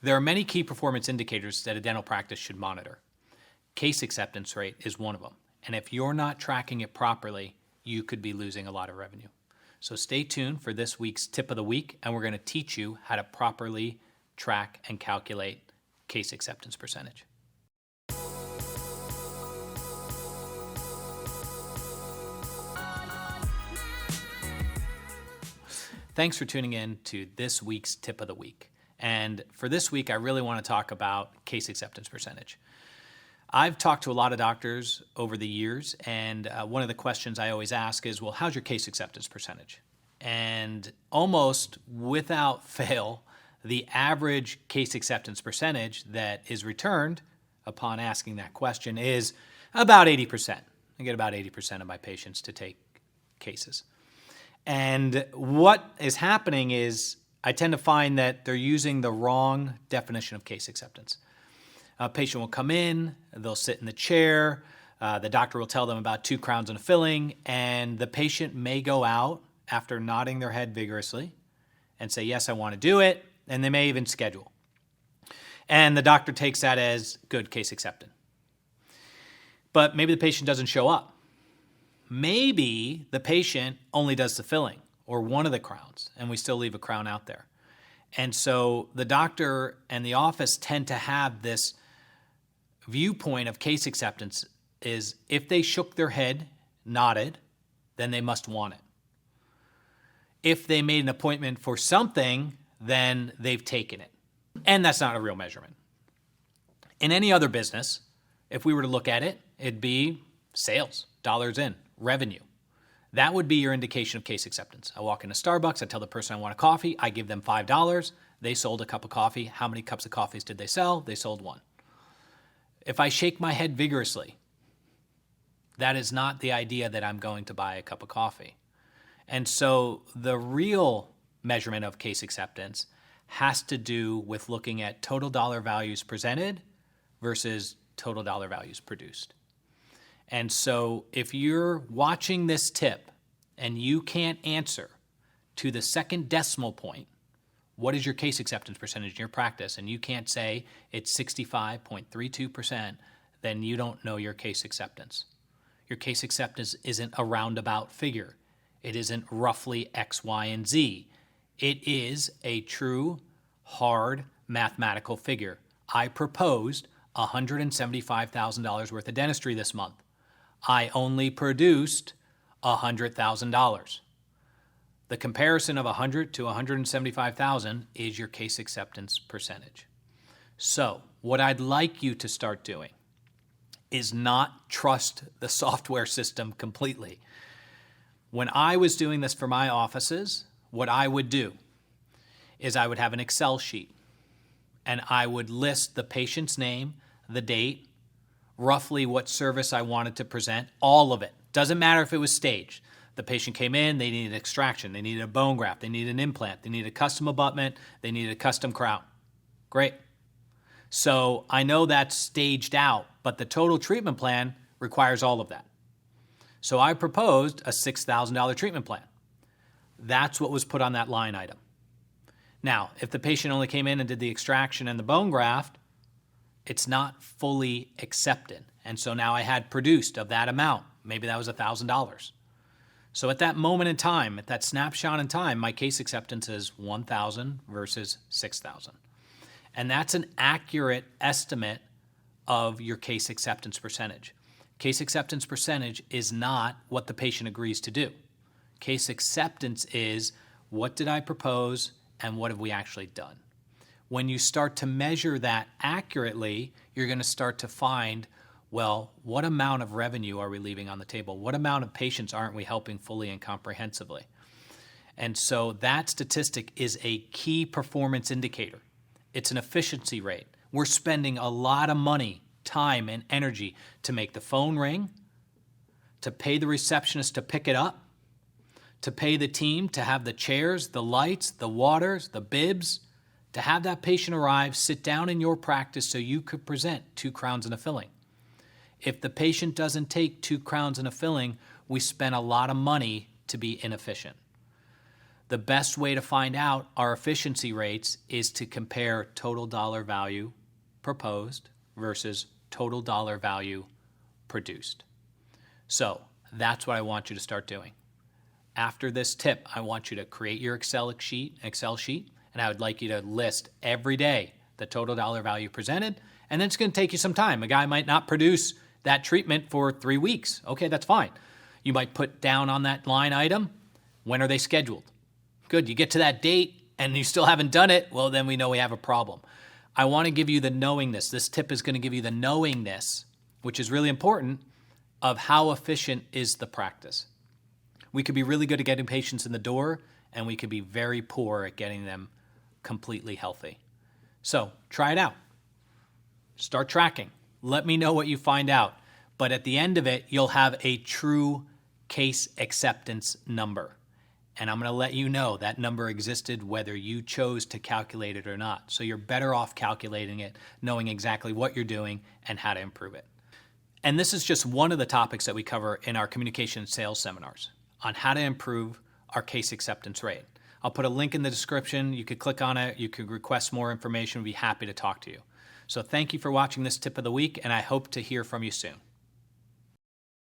There are many key performance indicators that a dental practice should monitor. Case acceptance rate is one of them. And if you're not tracking it properly, you could be losing a lot of revenue. So stay tuned for this week's tip of the week, and we're going to teach you how to properly track and calculate case acceptance percentage. Thanks for tuning in to this week's tip of the week. And for this week, I really want to talk about case acceptance percentage. I've talked to a lot of doctors over the years, and one of the questions I always ask is, well, how's your case acceptance percentage? And almost without fail, the average case acceptance percentage that is returned upon asking that question is about 80%. I get about 80% of my patients to take cases. And what is happening is I tend to find that they're using the wrong definition of case acceptance. A patient will come in, they'll sit in the chair, the doctor will tell them about 2 crowns and a filling, and the patient may go out after nodding their head vigorously and say, yes, I want to do it, and they may even schedule. And the doctor takes that as good, case accepted. But maybe the patient doesn't show up. Maybe the patient only does the filling or one of the crowns, and we still leave a crown out there. And so the doctor and the office tend to have this viewpoint of case acceptance is if they shook their head, nodded, then they must want it. If they made an appointment for something, then they've taken it. And that's not a real measurement. In any other business, if we were to look at it, it'd be sales, dollars in, revenue. That would be your indication of case acceptance. I walk into Starbucks, I tell the person I want a coffee, I give them $5. They sold a cup of coffee. How many cups of coffees did they sell? They sold 1. If I shake my head vigorously, that is not the idea that I'm going to buy a cup of coffee. And so the real measurement of case acceptance has to do with looking at total dollar values presented versus total dollar values produced. And so if you're watching this tip and you can't answer to the second decimal point, what is your case acceptance percentage in your practice, and you can't say it's 65.32%, then you don't know your case acceptance. Your case acceptance isn't a roundabout figure. It isn't roughly X, Y, and Z. It is a true, hard mathematical figure. I proposed $175,000 worth of dentistry this month. I only produced $100,000. The comparison of 100 to 175,000 is your case acceptance percentage. So what I'd like you to start doing is not trust the software system completely. When I was doing this for my offices, what I would do is I would have an Excel sheet and I would list the patient's name, the date, roughly what service I wanted to present, all of it. Doesn't matter if it was staged. The patient came in, they needed extraction, they needed a bone graft, they needed an implant, they needed a custom abutment, they needed a custom crown. Great. So I know that's staged out, but the total treatment plan requires all of that. So I proposed a $6,000 treatment plan. That's what was put on that line item. Now, if the patient only came in and did the extraction and the bone graft, it's not fully accepted. And so now I had produced of that amount. Maybe that was $1,000. So at that moment in time, at that snapshot in time, my case acceptance is $1,000 versus $6,000. And that's an accurate estimate of your case acceptance percentage. Case acceptance percentage is not what the patient agrees to do. Case acceptance is what did I propose and what have we actually done. When you start to measure that accurately, you're going to start to find, well, what amount of revenue are we leaving on the table? What amount of patients aren't we helping fully and comprehensively? And so that statistic is a key performance indicator. It's an efficiency rate. We're spending a lot of money, time, and energy to make the phone ring, to pay the receptionist to pick it up, to pay the team to have the chairs, the lights, the waters, the bibs, to have that patient arrive, sit down in your practice so you could present 2 crowns and a filling. If the patient doesn't take 2 crowns and a filling, we spend a lot of money to be inefficient. The best way to find out our efficiency rates is to compare total dollar value proposed versus total dollar value produced. So that's what I want you to start doing. After this tip, I want you to create your Excel sheet, and I would like you to list every day the total dollar value presented, and then it's going to take you some time. A guy might not produce that treatment for 3 weeks. Okay, that's fine. You might put down on that line item, when are they scheduled? Good, you get to that date and you still haven't done it, well, then we know we have a problem. I want to give you the knowingness. This tip is going to give you the knowingness, which is really important, of how efficient is the practice. We could be really good at getting patients in the door, and we could be very poor at getting them completely healthy. So try it out. Start tracking. Let me know what you find out. But at the end of it, you'll have a true case acceptance number. And I'm going to let you know that number existed whether you chose to calculate it or not. So you're better off calculating it, knowing exactly what you're doing and how to improve it. And this is just one of the topics that we cover in our communication and sales seminars on how to improve our case acceptance rate. I'll put a link in the description. You could click on it. You could request more information. We'd be happy to talk to you. So thank you for watching this tip of the week, and I hope to hear from you soon.